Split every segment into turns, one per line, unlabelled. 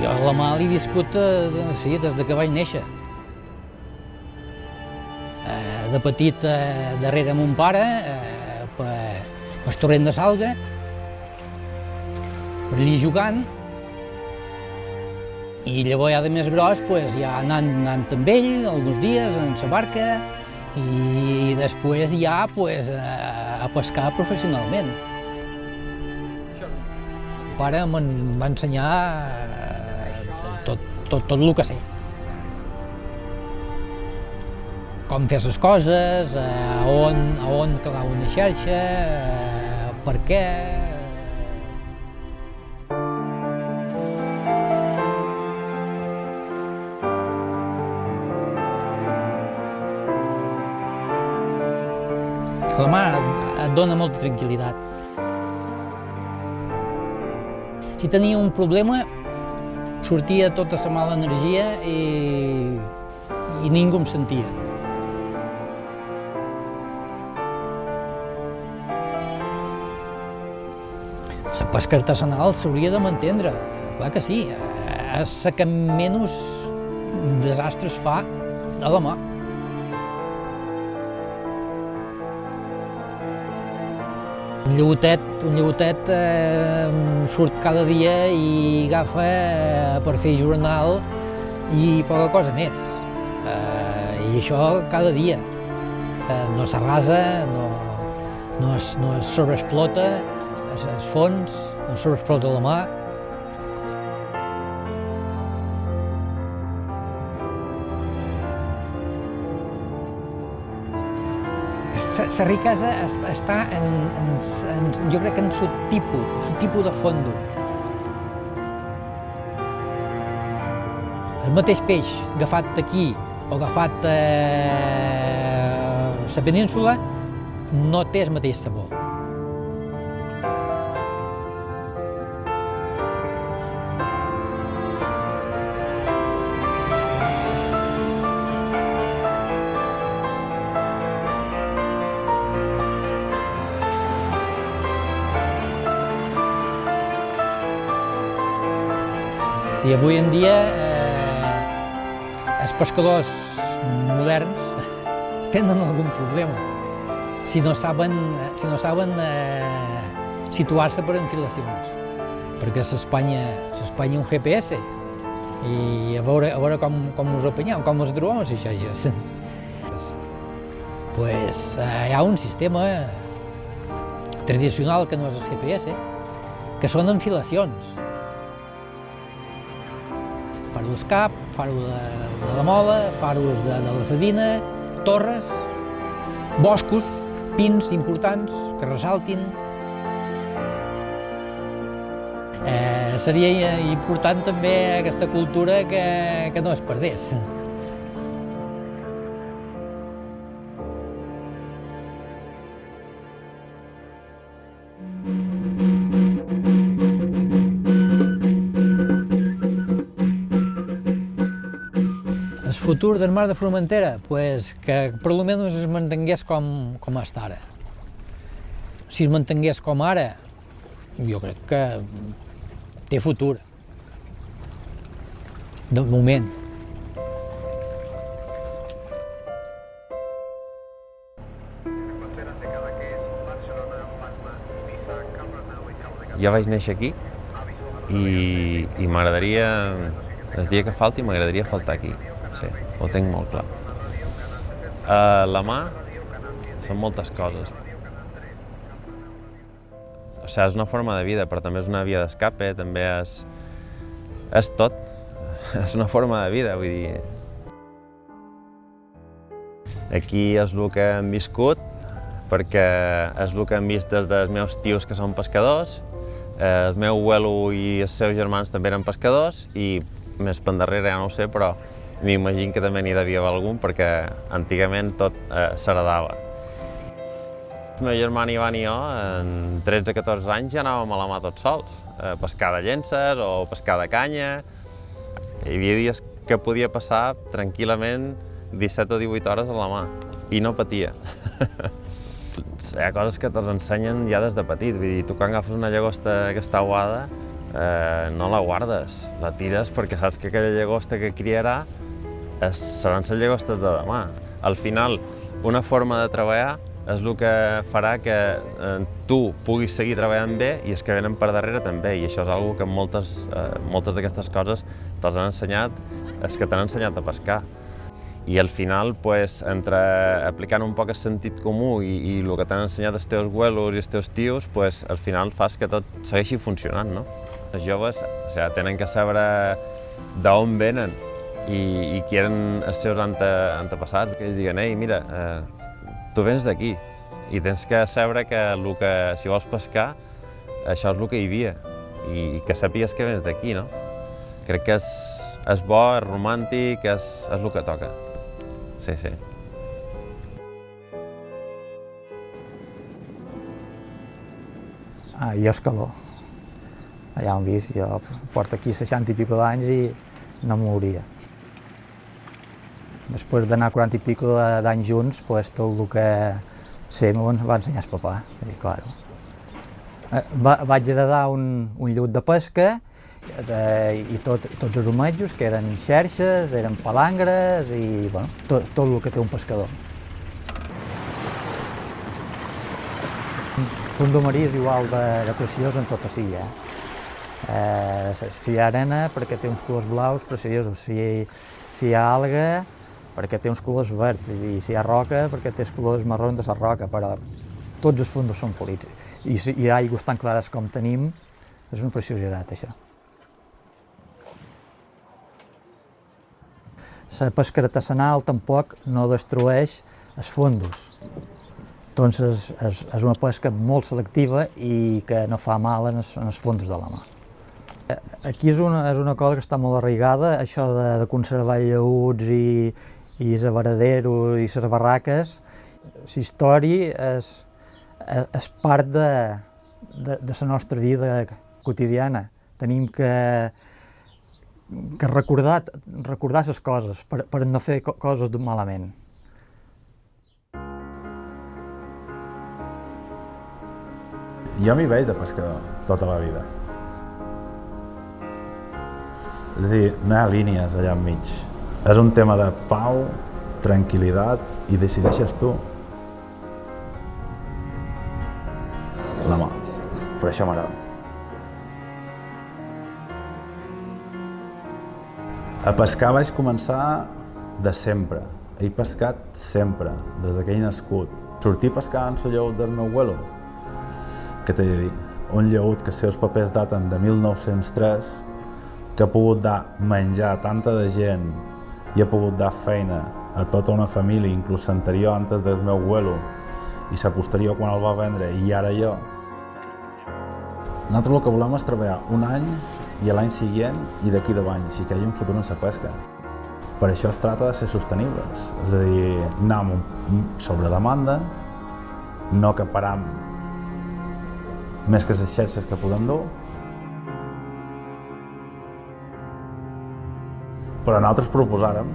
Jo la mà l'he viscut sí, des que vaig néixer. De petit, darrere mon pare, pel torrent de Salga, per allí jugant, i llavors ja de més gros ja anant amb ell alguns dies en la barca i després ja a pescar professionalment. El pare em va ensenyar tot el que sé. Com fer les coses, a on calar una xarxa, per què. La mà et dona molta tranquil·litat. Si tenia un problema, sortia tota la mala energia i ningú em sentia. La pesca artesanal s'hauria de mantindre, clar que sí. És la que menys desastres fa a la mà. Un llegotet surt cada dia i agafa per fer jornal i poca cosa més. I això cada dia. No s'arrasa, no es sobreexplota el fons, no sobreexplota la mà. La riquesa està jo crec que en el tipus de fondo. El mateix peix agafat aquí o agafat a la península no té el mateix sabor. Si avui en dia els pescadors moderns tenen algun problema si no saben situar-se per enfilacions, perquè s'espanya un GPS i a veure com us apanyeu, com us trobeu les xarxes. Hi ha un sistema tradicional que no és el GPS, que són enfilacions. Faro d'escap, faro de la mola, faros de la sardina, torres, boscos, pins importants que ressaltin. Seria important també aquesta cultura que no es perdés. El futur del mar de Formentera, que per almenys es mantingués com està ara. Si es mantingués com ara, jo crec que té futur. De moment.
Jo vaig néixer aquí i m'agradaria, el dia que falti, m'agradaria faltar aquí. Sí, ho tinc molt clar. La mà són moltes coses. O sigui, és una forma de vida, però també és una via d'escape, també és tot. És una forma de vida, vull dir. Aquí és el que hem viscut, perquè és el que hem vist des dels meus tios que són pescadors, el meu abuelo i els seus germans també eren pescadors i més per darrere ja no ho sé, però m'imagino que també n'hi devia haver algun perquè antigament tot s'heredava. El meu germà Ivan i jo, en 13-14 anys, ja anàvem a la mà tots sols, a pescar de llences o pescar de canya. Hi havia dies que podia passar tranquil·lament 17 o 18 hores a la mà i no patia. Hi ha coses que te'ls ensenyen ja des de petit, vull dir, tu quan agafes una llagosta que està aguada no la guardes, la tires perquè saps que aquella llagosta que criarà seran les llagostes de demà. Al final, una forma de treballar és el que farà que tu puguis seguir treballant bé i els que venen per darrere també, i això és una que moltes d'aquestes coses te'ls han ensenyat els que t'han ensenyat a pescar. I al final, entre aplicant un poc el sentit comú i el que t'han ensenyat els teus abuelos i els teus tios, al final fas que tot segueixi funcionant, no? Els joves tenen que saber d'on venen i qui eren els seus antepassats, que ells diguen, ei, mira, tu vens d'aquí i tens que saber que si vols pescar, això és el que hi havia i que sàpigues que vens d'aquí, no? Crec que és bo, és romàntic, és el que toca. Sí, sí.
Jo escaló. Ja ho hem vist, jo porto aquí 60 i pico d'anys i no m'ho hauria. Després d'anar 40 i pico d'anys junts, tot el que sé m'ho va ensenyar el papà, i clar. Vaig heredar un llut de pesca i tots els omejos, que eren xerxes, eren palangres i tot el que té un pescador. Fondo marí és igual de preciós en tot així, Si hi ha arena, perquè té uns colors blaus preciosos, si hi ha alga, perquè té uns colors verds, i si hi ha roca, perquè té els colors marrons de la roca, però tots els fondos són polits. I si hi ha aigües tan clares com tenim, és una preciositat, això. La pesca artesanal tampoc no destrueix els fondos. Doncs és una pesca molt selectiva i que no fa mal en els fondos de la mà. Aquí és una cosa que està molt arraigada, això de conservar llaüts i els averaderos i les barraques. La història és part de la nostra vida quotidiana. Tenim que recordar les coses per no fer coses malament.
Jo m'hi veig de pescador tota la vida. És a dir, no hi ha línies allà enmig. És un tema de pau, tranquil·litat i decideixes tu. La mà. Per això m'agrada. A pescar vaig començar de sempre. He pescat sempre, des que he nascut. Sortir a pescar en el llaüt del meu abuelo. Què t'he de dir? Un llaüt que els seus papers daten de 1903, que ha pogut dar menjar a tanta de gent i ha pogut dar feina a tota una família, inclús l'anterior antes del meu abuelo i la posterior quan el va vendre i ara jo. Nosaltres el que volem és treballar un any i l'any següent i d'aquí 10 anys i que hi hagi un futur en la pesca. Per això es tracta de ser sostenibles, és a dir, anar sobre demanda, no acaparar més que les xerxes que podem dur, però nosaltres proposàrem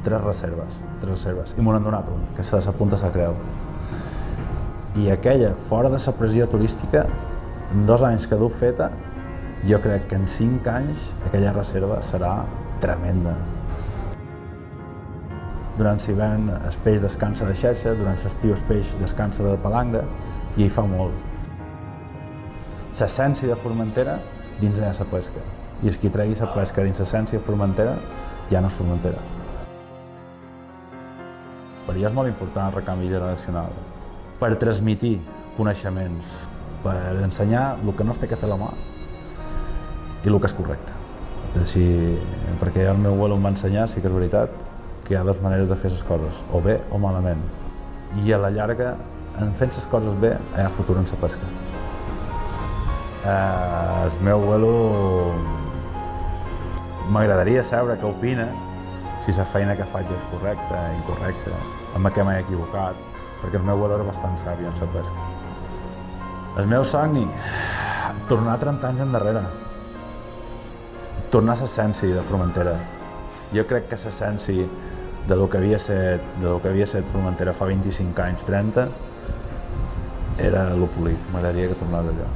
3 reserves, i m'ho han donat un, que és la Punta de la Creu. I aquella, fora de la pressió turística, en 2 anys que du feta, jo crec que en 5 anys aquella reserva serà tremenda. Durant l'hivern el peix descansa de xerxa, durant l'estiu el peix descansa de palangre, i hi fa molt. L'essència de Formentera dins de la pesca, i els qui tregui la pesca dins l'essència de Formentera ja no és Formentera. Per jo és molt important el recanvi generacional, per transmitir coneixements, per ensenyar el que no es té que fer a la mà i el que és correcte. Perquè el meu abuelo em va ensenyar, sí que és veritat, que hi ha 2 maneres de fer les coses, o bé o malament. I a la llarga, en fent les coses bé, hi ha futur en la pesca. El meu abuelo m'agradaria saber què opina, si la feina que faig és correcta, incorrecta, amb què m'he equivocat, perquè el meu abuelo era bastant savi en la pesca. El meu somni, tornar 30 anys endarrere, tornar a l'essència de Formentera. Jo crec que l'essència del que havia estat Formentera fa 25 anys, 30, era lo polit. M'agradaria que tornés allò.